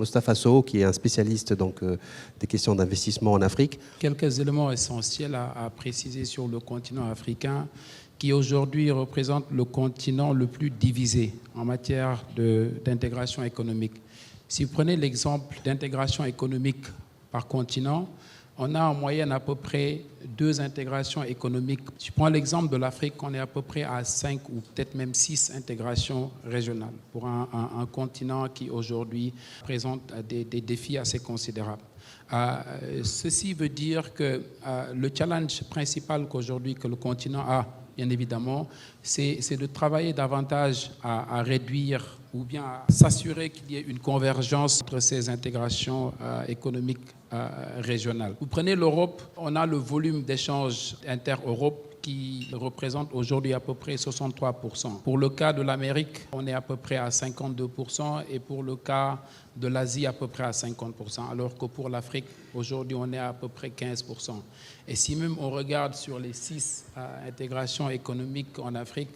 Mostafa Sow, qui est un spécialiste des questions d'investissement en Afrique. Quelques éléments essentiels à préciser sur le continent africain, qui aujourd'hui représente le continent le plus divisé en matière d'intégration économique. Si vous prenez l'exemple d'intégration économique par continent, on a en moyenne à peu près 2 intégrations économiques. Je prends l'exemple de l'Afrique, on est à peu près à 5 ou peut-être même 6 intégrations régionales pour un continent qui aujourd'hui présente des défis assez considérables. Ceci veut dire que le challenge principal qu'aujourd'hui que le continent a, bien évidemment, c'est de travailler davantage à réduire ou bien à s'assurer qu'il y ait une convergence entre ces intégrations économiques régionales. Vous prenez l'Europe, on a le volume d'échanges inter-Europe qui représente aujourd'hui à peu près 63%. Pour le cas de l'Amérique, on est à peu près à 52% et pour le cas de l'Asie, à peu près à 50%, alors que pour l'Afrique, aujourd'hui, on est à peu près 15%. Et si même on regarde sur les 6 intégrations économiques en Afrique,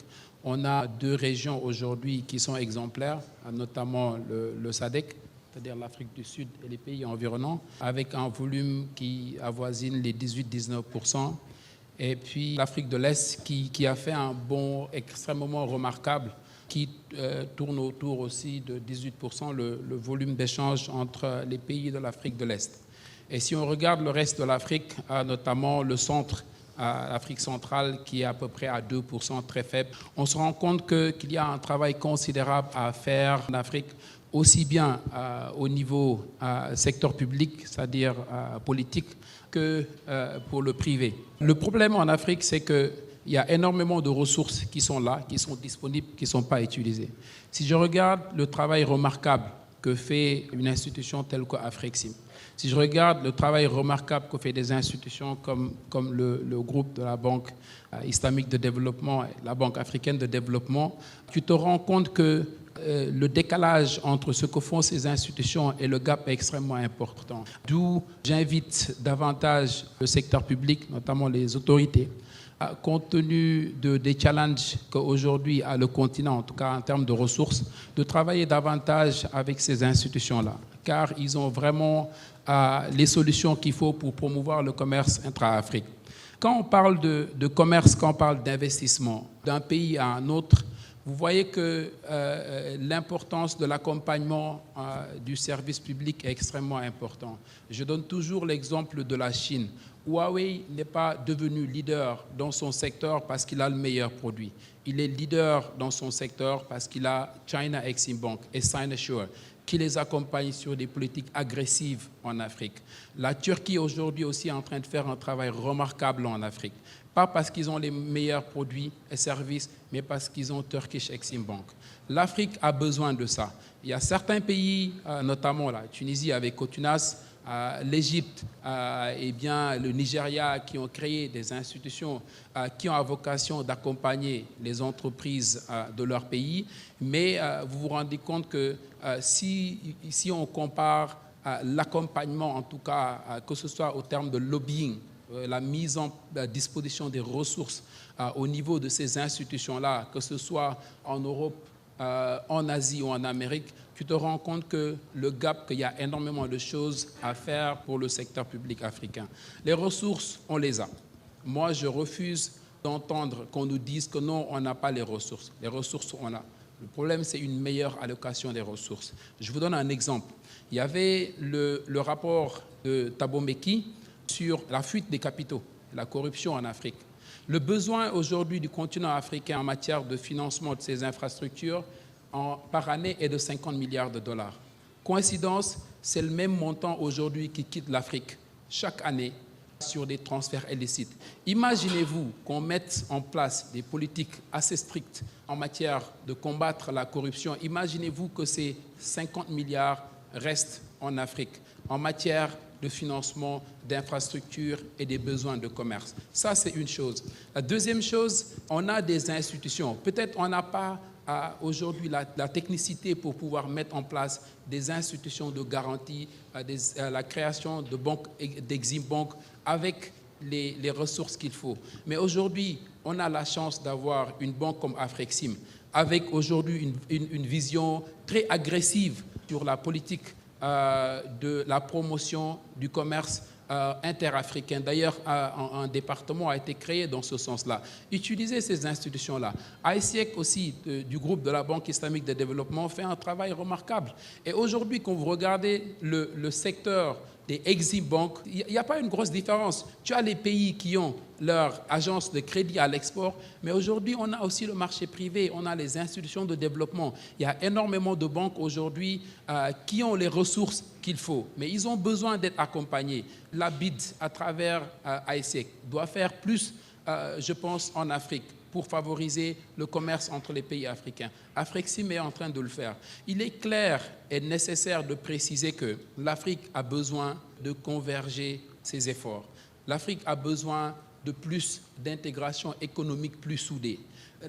on a 2 régions aujourd'hui qui sont exemplaires, notamment le SADC, c'est-à-dire l'Afrique du Sud et les pays environnants, avec un volume qui avoisine les 18-19%. Et puis l'Afrique de l'Est qui a fait un bond extrêmement remarquable, qui tourne autour aussi de 18%, le volume d'échange entre les pays de l'Afrique de l'Est. Et si on regarde le reste de l'Afrique, notamment le centre, l'Afrique centrale, qui est à peu près à 2%, très faible, on se rend compte qu'il y a un travail considérable à faire en Afrique, aussi bien au niveau secteur public, c'est-à-dire politique, que pour le privé. Le problème en Afrique, c'est qu'il y a énormément de ressources qui sont là, qui sont disponibles, qui ne sont pas utilisées. Si je regarde le travail remarquable que fait une institution telle qu'Afrexim, si je regarde le travail remarquable que fait des institutions comme le groupe de la Banque islamique de développement, la Banque africaine de développement, tu te rends compte que le décalage entre ce que font ces institutions et le gap est extrêmement important. D'où j'invite davantage le secteur public, notamment les autorités, compte tenu des challenges qu'aujourd'hui a le continent, en tout cas en termes de ressources, de travailler davantage avec ces institutions-là, car ils ont vraiment les solutions qu'il faut pour promouvoir le commerce intra-Afrique. Quand on parle de commerce, quand on parle d'investissement d'un pays à un autre, vous voyez que l'importance de l'accompagnement du service public est extrêmement important. Je donne toujours l'exemple de la Chine. Huawei n'est pas devenu leader dans son secteur parce qu'il a le meilleur produit. Il est leader dans son secteur parce qu'il a China Exim Bank et Sinosure qui les accompagnent sur des politiques agressives en Afrique. La Turquie aujourd'hui aussi est en train de faire un travail remarquable en Afrique. Pas parce qu'ils ont les meilleurs produits et services, mais parce qu'ils ont Turkish Exim Bank. L'Afrique a besoin de ça. Il y a certains pays, notamment la Tunisie avec Cotunas, l'Égypte et bien le Nigeria, qui ont créé des institutions qui ont à vocation d'accompagner les entreprises de leur pays. Mais vous vous rendez compte que si on compare l'accompagnement, en tout cas, que ce soit au terme de lobbying, la mise en disposition des ressources au niveau de ces institutions-là, que ce soit en Europe, en Asie ou en Amérique, tu te rends compte que le gap, qu'il y a énormément de choses à faire pour le secteur public africain. Les ressources, on les a. Moi, je refuse d'entendre qu'on nous dise que non, on n'a pas les ressources. Les ressources, on a. Le problème, c'est une meilleure allocation des ressources. Je vous donne un exemple. Il y avait le rapport de Thabo Mbeki sur la fuite des capitaux, la corruption en Afrique. Le besoin aujourd'hui du continent africain en matière de financement de ces infrastructures par année est de 50 milliards de dollars. Coïncidence, c'est le même montant aujourd'hui qui quitte l'Afrique chaque année sur des transferts illicites. Imaginez-vous qu'on mette en place des politiques assez strictes en matière de combattre la corruption. Imaginez-vous que ces 50 milliards restent en Afrique en matière de financement d'infrastructures et des besoins de commerce. Ça, c'est une chose. La deuxième chose, on a des institutions. Peut-être on n'a pas aujourd'hui la technicité pour pouvoir mettre en place des institutions de garantie, la création de banques, d'Exim Bank avec les ressources qu'il faut. Mais aujourd'hui, on a la chance d'avoir une banque comme Afrexim, avec aujourd'hui une vision très agressive sur la politique de la promotion du commerce interafricain. D'ailleurs, un département a été créé dans ce sens-là. Utiliser ces institutions-là. AICIEC aussi, du groupe de la Banque islamique de développement, fait un travail remarquable. Et aujourd'hui, quand vous regardez le secteur des Exim Bank, il n'y a pas une grosse différence. Tu as les pays qui ont leur agence de crédit à l'export, mais aujourd'hui, on a aussi le marché privé, on a les institutions de développement. Il y a énormément de banques aujourd'hui qui ont les ressources qu'il faut, mais ils ont besoin d'être accompagnés. La BID, à travers AICIEC, doit faire plus, je pense, en Afrique, pour favoriser le commerce entre les pays africains. Afrixim est en train de le faire. Il est clair et nécessaire de préciser que l'Afrique a besoin de converger ses efforts. L'Afrique a besoin de plus d'intégration économique plus soudée.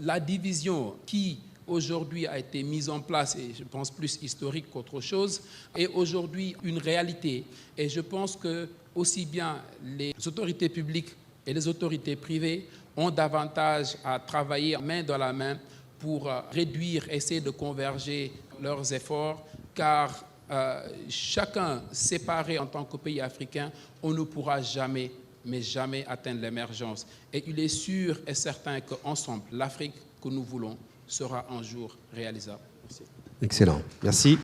La division qui aujourd'hui a été mise en place, et je pense plus historique qu'autre chose, est aujourd'hui une réalité. Et je pense que aussi bien les autorités publiques et les autorités privées ont davantage à travailler main dans la main pour réduire, essayer de converger leurs efforts, car chacun séparé en tant que pays africain, on ne pourra jamais, mais jamais atteindre l'émergence. Et il est sûr et certain qu'ensemble, l'Afrique que nous voulons sera un jour réalisable. Merci. Excellent. Merci.